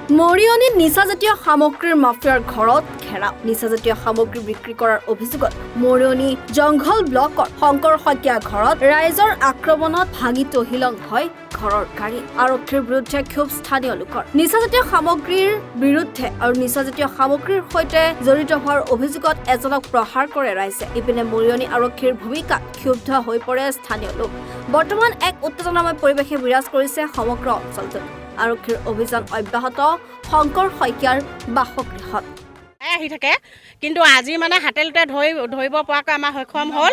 মৰিয়নীত নিচাজাতীয় সামগ্ৰীৰ মাফিয়াৰ ঘৰত ঘেৰাও নিচাজাতীয় সামগ্ৰী বিক্ৰী কৰাৰ অভিযোগত মৰিয়নী জংঘল ব্লকৰ শংকৰ শইকীয়া ঘৰত ৰাইজৰ আক্ৰমণত ভাঙি তহিলং হয় ঘৰৰ গাড়ী আৰক্ষীৰ বিৰুদ্ধে ক্ষোভ স্থানীয় লোকৰ নিচাজাতীয় সামগ্ৰীৰ বিৰুদ্ধে আৰু নিচাজাতীয় সামগ্ৰীৰ সৈতে জড়িত হোৱাৰ অভিযোগত এজনক প্ৰহাৰ কৰে ৰাইজে ইপিনে মৰিয়নী আৰক্ষীৰ ভূমিকাত ক্ষুব্ধ হৈ পৰে স্থানীয় লোক বৰ্তমান এক উত্তেজনাময় পৰিৱেশে বিৰাজ কৰিছে সমগ্ৰ অঞ্চলটোত আৰক্ষীৰ অভিযান অব্যাহত শংকৰ শইকীয়াৰ বাসগৃহত আহি থাকে কিন্তু আজি মানে হাতেলতে ধৰিব পৰাকৈ আমাৰ সক্ষম হ'ল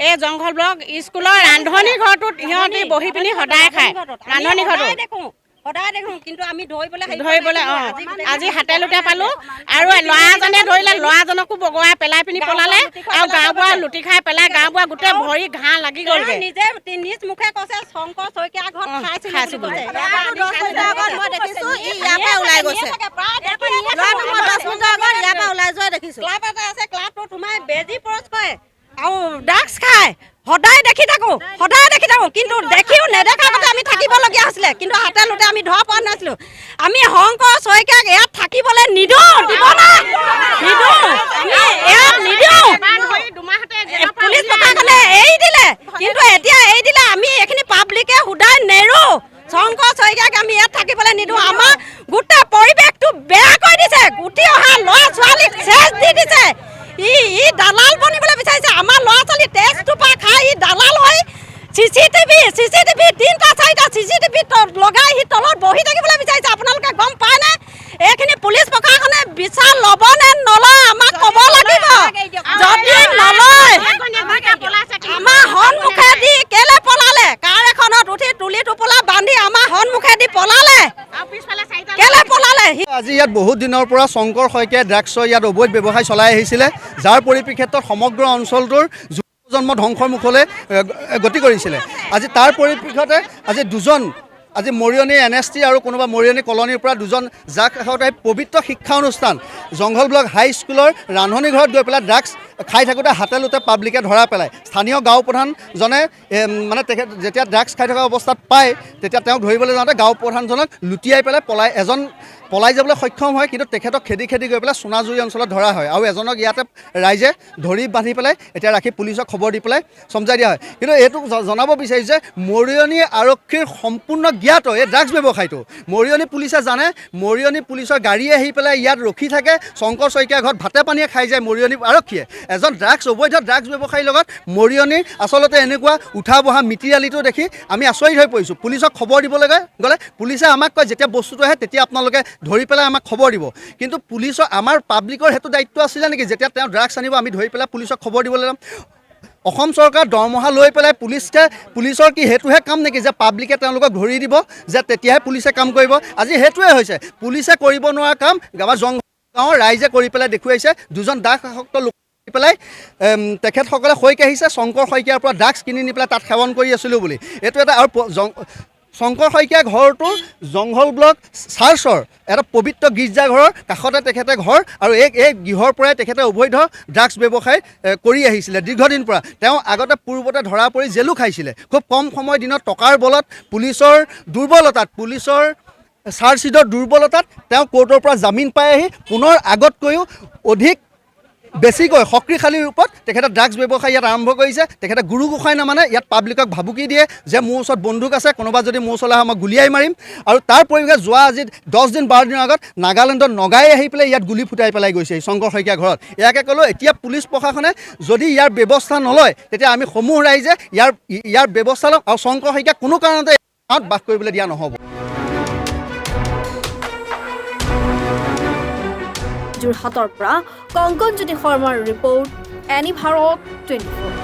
এই জংঘল ব্লক স্কুলৰ ৰান্ধনী ঘৰটোত সিহঁতি বহি পিনি সদায় খায় ৰান্ধনী ঘৰটো সদায় দেখোঁ কিন্তু আমি ধৰিবলৈ আজি হাতেলতে পালোঁ আৰু ল'ৰাজনে ধৰিলে ল'ৰাজনকো বগৰাই পেলাই পিনি পলালে আৰু গাঁওবুঢ়া লুটি খাই পেলাই গাঁওবুঢ়া গোটেই ভৰি ঘাঁহ লাগি গ'লগৈ নিজে নিজ মুখে কৈছে শংকৰ শইকীয়া ঘৰত খাইছিলোঁ মই দেখিছোঁ ইয়াৰ পৰা ওলাই গৈছে ইয়াৰ পৰা ওলাই যোৱা দেখিছোঁ ক্লাব এটা আছে ক্লাবটোত সোমাই বেজি পৰচ কৰে আৰু ড্ৰাগছ খায় সদায় দেখি থাকোঁ কিন্তু দেখিও নেদেখা কথা আমি থাকিবলগীয়া হৈছিলে কিন্তু হাতে লোতে আমি ধৰা পোৱা নাছিলোঁ আমি শংকৰ শইকীয়াক ইয়াত থাকিবলৈ নিদিওঁ পুলিচ প্ৰশাসনে এৰি দিলে কিন্তু এতিয়া এৰি দিলে আমি এইখিনি পাব্লিকে সোধাই নেৰোঁ শংকৰ শইকীয়াক আমি ইয়াত থাকিবলৈ নিদিওঁ আমাৰ গোটেই পৰিৱেশটো বেয়া কৰি দিছে গুটি অহা ল'ৰা ছোৱালীক চেচ দি দিছে ই দালাল বনিবলৈ বিচাৰিছে আমাৰ ল'ৰা ছোৱালী তেজটো পৰা খাই ই দালাল হৈ চিচিটিভি 3টা 4টা চিচিটিভি লগাই সি তলত বহি থাকিবলৈ বিচাৰিছে আপোনালোকে গম পায় নে এইখিনি পুলিচ প্ৰশাসনে বিচাৰ ল'ব নে নলয় আমাক ক'ব লাগিব যদি নলয় আমাৰ সন্মুখেদি কেলে পলালে কাৰ এখনত উঠি তুলি টোপোলা বান্ধি আমাৰ সন্মুখেদি পলালে কেলে পলালে আজি ইয়াত বহুত দিনৰ পৰা শংকৰ শইকীয়াই ড্ৰাগছৰ ইয়াত অবৈধ ব্যৱসায় চলাই আহিছিলে যাৰ পৰিপ্ৰেক্ষিতত সমগ্ৰ অঞ্চলটোৰ জন্ম ধ্বংসৰ মুখলৈ গতি কৰিছিলে আজি তাৰ পৰিপ্ৰেক্ষিততে আজি দুজন আজি মৰিয়নী NST আৰু কোনোবা মৰিয়নী কলনীৰ পৰা দুজন যাক কাষতে পবিত্ৰ শিক্ষা অনুষ্ঠান জংঘল ব্লক হাইস্কুলৰ ৰান্ধনী ঘৰত গৈ পেলাই ড্ৰাগছ খাই থাকোঁতে হাতে লোতে পাব্লিকে ধৰা পেলায় স্থানীয় গাঁও প্ৰধানজনে মানে তেখেত যেতিয়া ড্ৰাগছ খাই থকা অৱস্থাত পায় তেতিয়া তেওঁক ধৰিবলৈ যাওঁতে গাঁও প্ৰধানজনক লুটিয়াই পেলাই পলাই যাবলৈ সক্ষম হয় কিন্তু তেখেতক খেদি গৈ পেলাই সোণাজুৰি অঞ্চলত ধৰা হয় আৰু এজনক ইয়াতে ৰাইজে ধৰি বান্ধি পেলাই এতিয়া ৰাখি পুলিচক খবৰ দি পেলাই চমজাই দিয়া হয় কিন্তু এইটো জনাব বিচাৰিছোঁ যে মৰিয়নী আৰক্ষীৰ সম্পূৰ্ণ জ্ঞাত এই ড্ৰাগছ ব্যৱসায়টো মৰিয়নী পুলিচে জানে মৰিয়নী পুলিচৰ গাড়ী আহি পেলাই ইয়াত ৰখি থাকে শংকৰ শইকীয়া ঘৰত ভাতে পানীয়ে খাই যায় মৰিয়নী আৰক্ষীয়ে এজন অবৈধ ড্ৰাগছ ব্যৱসায়ীৰ লগত মৰিয়নী আচলতে এনেকুৱা উঠা বহা মিতিৰালিটো দেখি আমি আচৰিত হৈ পৰিছোঁ পুলিচক খবৰ দিবলৈ গ'লে পুলিচে আমাক কয় যেতিয়া বস্তুটো আহে তেতিয়া আপোনালোকে ধৰি পেলাই আমাক খবৰ দিব কিন্তু পুলিচৰ আমাৰ পাব্লিকৰ সেইটো দায়িত্ব আছিলে নেকি যেতিয়া তেওঁ ড্ৰাগছ আনিব আমি ধৰি পেলাই পুলিচক খবৰ দিবলৈ যাম অসম চৰকাৰ দৰমহা লৈ পেলাই পুলিচৰ কি সেইটোহে কাম নেকি যে পাব্লিকে তেওঁলোকক ধৰি দিব যে তেতিয়াহে পুলিচে কাম কৰিব আজি সেইটোৱে হৈছে পুলিচে কৰিব নোৱাৰা কাম গাঁৱৰ ৰাইজে কৰি পেলাই দেখুৱাইছে দুজন ড্ৰাগছাসক্ত লোক পেলাই তেখেতসকলে সৈকে আহিছে শংকৰ শইকীয়াৰ পৰা ড্ৰাগছ কিনি নি পেলাই তাত সেৱন কৰি আছিলোঁ বুলি এইটো এটা আৰু শংকৰ শইকীয়া ঘৰটো জংঘল ব্লক চাৰ্চৰ এটা পবিত্ৰ গীৰ্জাঘৰৰ কাষতে তেখেতে ঘৰ আৰু এই গৃহৰ পৰাই তেখেতে অবৈধ ড্ৰাগছ ব্যৱসায় কৰি আহিছিলে দীৰ্ঘদিন পৰা তেওঁ আগতে পূৰ্বতে ধৰা পৰি জেলো খাইছিলে খুব কম সময় দিনত টকাৰ বলত পুলিচৰ দুৰ্বলতাত পুলিচৰ চাৰ্জশ্বিটৰ দুৰ্বলতাত তেওঁ কোৰ্টৰ পৰা জামিন পাই আহি পুনৰ আগতকৈও অধিক বেছিকৈ শক্তিশালী ৰূপত তেখেতে ড্ৰাগছ ব্যৱসায় ইয়াত আৰম্ভ কৰিছে তেখেতে গুৰু গোসাঁই নামানে ইয়াত পাব্লিকক ভাবুকি দিয়ে যে মোৰ ওচৰত বন্দুক আছে কোনোবা যদি মোৰ ওচৰলৈ আহে মই গুলিয়াই মাৰিম আৰু তাৰ পৰিৱেশে যোৱা আজি 10 দিন 12 দিনৰ আগত নাগালেণ্ডৰ নগাই আহি পেলাই ইয়াত গুলি ফুটাই পেলাই গৈছে শংকৰ শইকীয়া ঘৰত ইয়াকে ক'লোঁ এতিয়া পুলিচ প্ৰশাসনে যদি ইয়াৰ ব্যৱস্থা নলয় তেতিয়া আমি সমূহ ৰাইজে ইয়াৰ ব্যৱস্থা লওঁ আৰু শংকৰ শইকীয়া কোনো কাৰণতে গাঁৱত বাস কৰিবলৈ দিয়া নহ'ব যোৰহাটৰ পৰা কংকনজ্যোতি শৰ্মাৰ ৰিপৰ্ট এনি ভাৰত 24